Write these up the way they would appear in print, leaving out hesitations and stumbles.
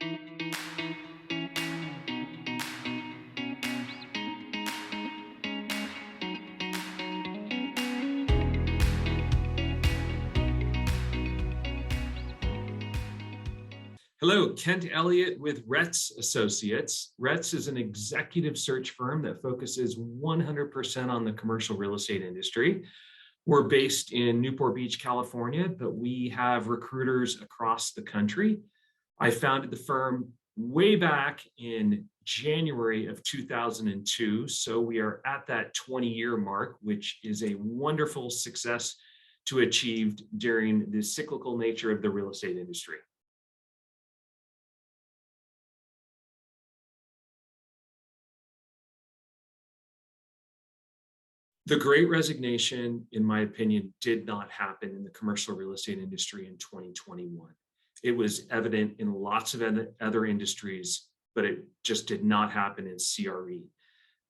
Hello, Kent Elliott with RETS Associates. RETS is an executive search firm that focuses 100% on the commercial real estate industry. We're based in Newport Beach, California, but we have recruiters across the country. I founded the firm way back in January of 2002, so we are at that 20-year mark, which is a wonderful success to achieve during the cyclical nature of the real estate industry. The Great Resignation, in my opinion, did not happen in the commercial real estate industry in 2021. It was evident in lots of other industries, but it just did not happen in CRE.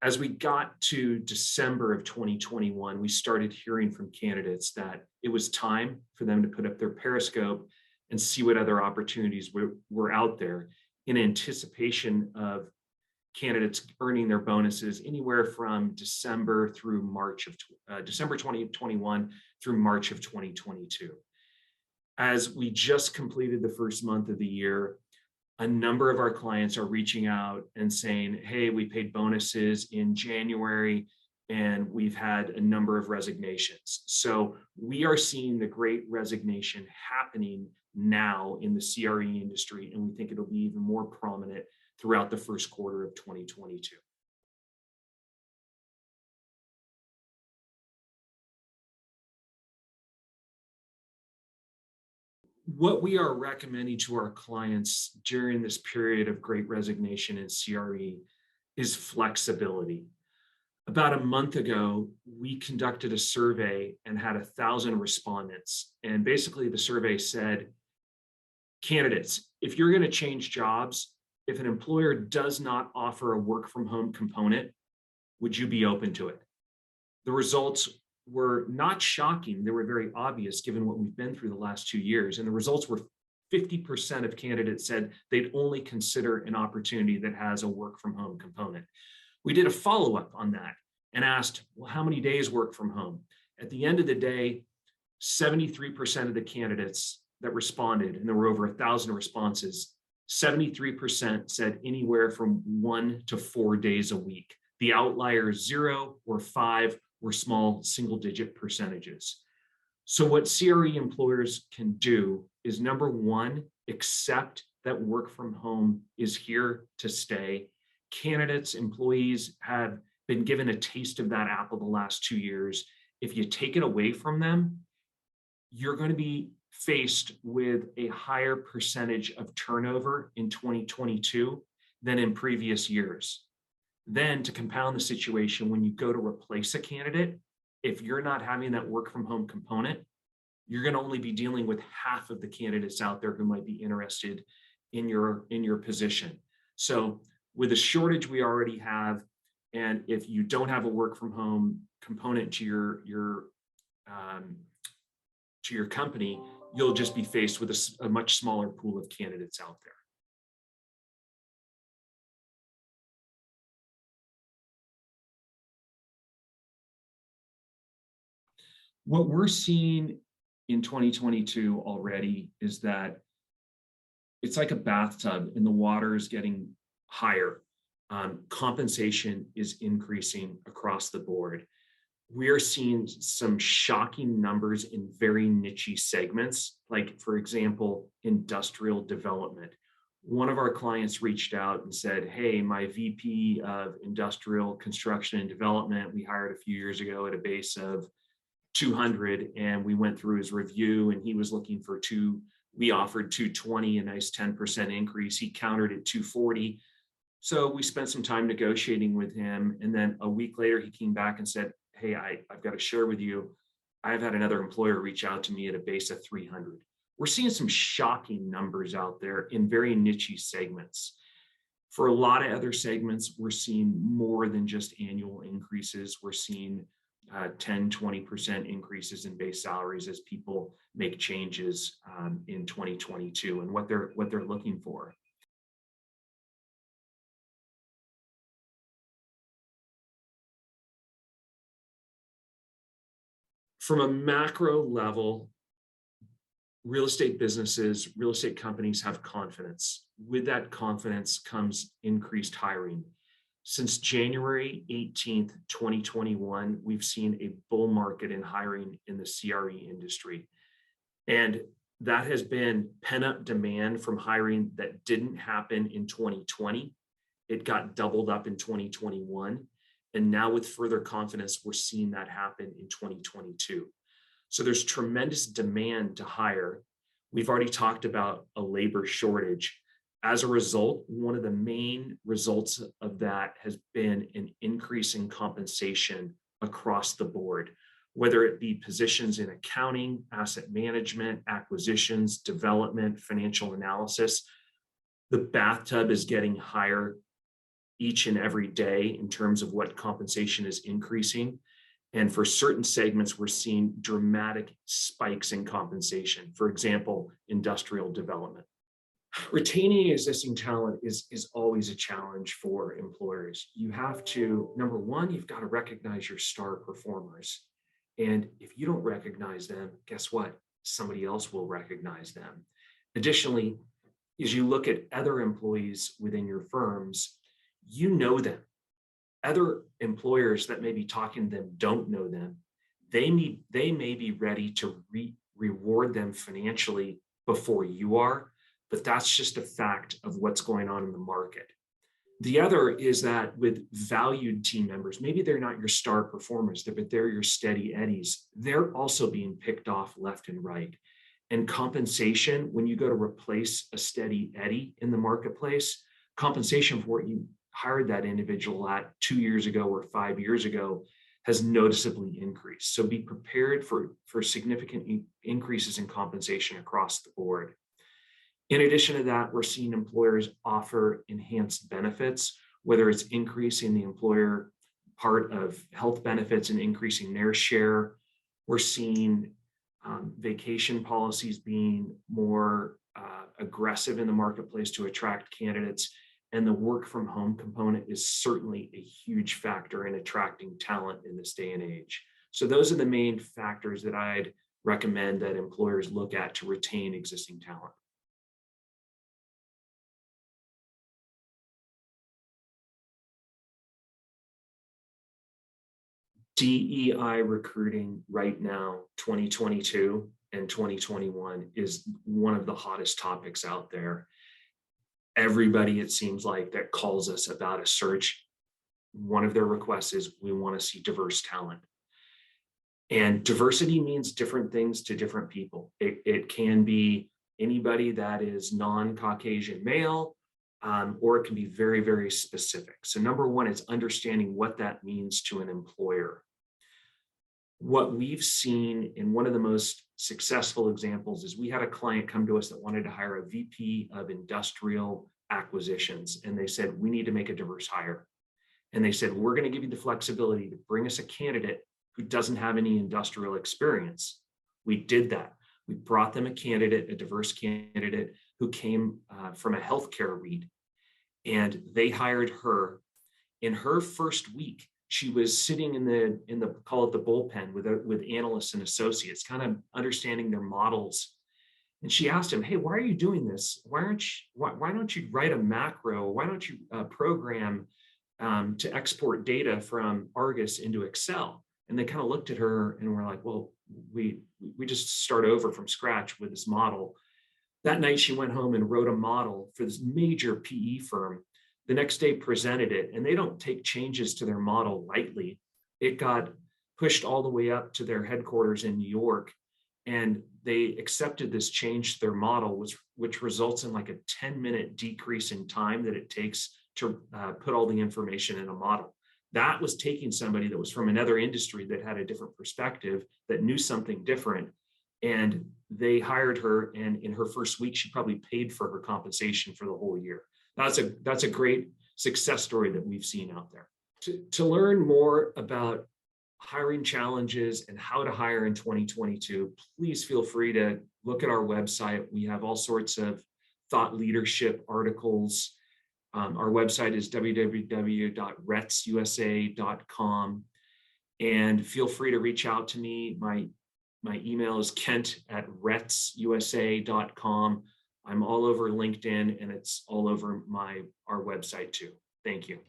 As we got to December of 2021, we started hearing from candidates that it was time for them to put up their periscope and see what other opportunities were out there in anticipation of candidates earning their bonuses anywhere from December 2021 through March of 2022. As we just completed the first month of the year, a number of our clients are reaching out and saying, hey, we paid bonuses in January and we've had a number of resignations. So we are seeing the Great Resignation happening now in the CRE industry, and we think it'll be even more prominent throughout the first quarter of 2022. What we are recommending to our clients during this period of Great Resignation in CRE is flexibility. About a month ago, we conducted a survey and had 1,000 respondents. And basically the survey said, candidates, if you're going to change jobs, if an employer does not offer a work from home component, would you be open to it? The results were not shocking. They were very obvious given what we've been through the last 2 years. And the results were 50% of candidates said they'd only consider an opportunity that has a work from home component. We did a follow-up on that and asked, well, how many days work from home? At the end of the day, 73% of the candidates that responded, and there were over 1,000 responses, 73% said anywhere from 1 to 4 days a week. The outliers 0 or 5 were small single-digit percentages. So what CRE employers can do is, number one, accept that work from home is here to stay. Candidates, employees have been given a taste of that apple the last 2 years. If you take it away from them, you're going to be faced with a higher percentage of turnover in 2022 than in previous years. Then, to compound the situation, when you go to replace a candidate, if you're not having that work from home component, you're going to only be dealing with half of the candidates out there who might be interested in your position. So with the shortage we already have, and if you don't have a work from home component to your company, you'll just be faced with a much smaller pool of candidates out there. What we're seeing in 2022 already is that it's like a bathtub and the water is getting higher. Compensation is increasing across the board. We are seeing some shocking numbers in very niche segments, like, for example, industrial development. One of our clients reached out and said, hey, my VP of industrial construction and development, we hired a few years ago at a base of 200, and we went through his review and he was looking for we offered 220, a nice 10% increase. He countered at 240. So we spent some time negotiating with him. And then a week later, he came back and said, hey, I've got to share with you, I've had another employer reach out to me at a base of 300. We're seeing some shocking numbers out there in very niche segments. For a lot of other segments, we're seeing more than just annual increases. We're seeing 10, 20% increases in base salaries as people make changes in 2022 and what they're looking for. From a macro level, real estate businesses, real estate companies have confidence. With that confidence comes increased hiring. Since January 18th, 2021, we've seen a bull market in hiring in the CRE industry. And that has been pent-up demand from hiring that didn't happen in 2020. It got doubled up in 2021. And now with further confidence, we're seeing that happen in 2022. So there's tremendous demand to hire. We've already talked about a labor shortage. As a result, one of the main results of that has been an increase in compensation across the board, whether it be positions in accounting, asset management, acquisitions, development, financial analysis. The bathtub is getting higher each and every day in terms of what compensation is increasing. And for certain segments, we're seeing dramatic spikes in compensation. For example, industrial development. Retaining existing talent is always a challenge for employers. You have to, number one, you've got to recognize your star performers. And if you don't recognize them, guess what? Somebody else will recognize them. Additionally, as you look at other employees within your firms, you know them. Other employers that may be talking to them don't know them. They may be ready to reward them financially before you are, but that's just a fact of what's going on in the market. The other is that with valued team members, maybe they're not your star performers, but they're your steady eddies. They're also being picked off left and right. And compensation, when you go to replace a steady eddy in the marketplace, compensation for what you hired that individual at 2 years ago or 5 years ago has noticeably increased. So be prepared for significant increases in compensation across the board. In addition to that, we're seeing employers offer enhanced benefits, whether it's increasing the employer part of health benefits and increasing their share. We're seeing vacation policies being more aggressive in the marketplace to attract candidates. And the work from home component is certainly a huge factor in attracting talent in this day and age. So those are the main factors that I'd recommend that employers look at to retain existing talent. DEI recruiting right now, 2022 and 2021, is one of the hottest topics out there. Everybody, it seems like, that calls us about a search, one of their requests is we want to see diverse talent. And diversity means different things to different people. It can be anybody that is non-Caucasian male, or it can be very, very specific. So number one is understanding what that means to an employer. What we've seen in one of the most successful examples is we had a client come to us that wanted to hire a VP of industrial acquisitions. And they said, we need to make a diverse hire. And they said, we're going to give you the flexibility to bring us a candidate who doesn't have any industrial experience. We did that. We brought them a candidate, a diverse candidate who came from a healthcare REIT, and they hired her. In her first week, she was sitting in the call it the bullpen with analysts and associates, kind of understanding their models. And she asked him, "Hey, why are you doing this? Why don't you write a macro? Why don't you program to export data from Argus into Excel?" And they kind of looked at her and were like, "Well, we just start over from scratch with this model." That night, she went home and wrote a model for this major PE firm. The next day presented it, and they don't take changes to their model lightly. It got pushed all the way up to their headquarters in New York, and they accepted this change to their model, which results in like a 10-minute decrease in time that it takes to put all the information in a model. That was taking somebody that was from another industry that had a different perspective, that knew something different, and they hired her, and in her first week, she probably paid for her compensation for the whole year. That's a great success story that we've seen out there. To learn more about hiring challenges and how to hire in 2022, please feel free to look at our website. We have all sorts of thought leadership articles. Our website is www.retsusa.com. And feel free to reach out to me. My email is kent@retsusa.com. I'm all over LinkedIn, and it's all over our website too. Thank you.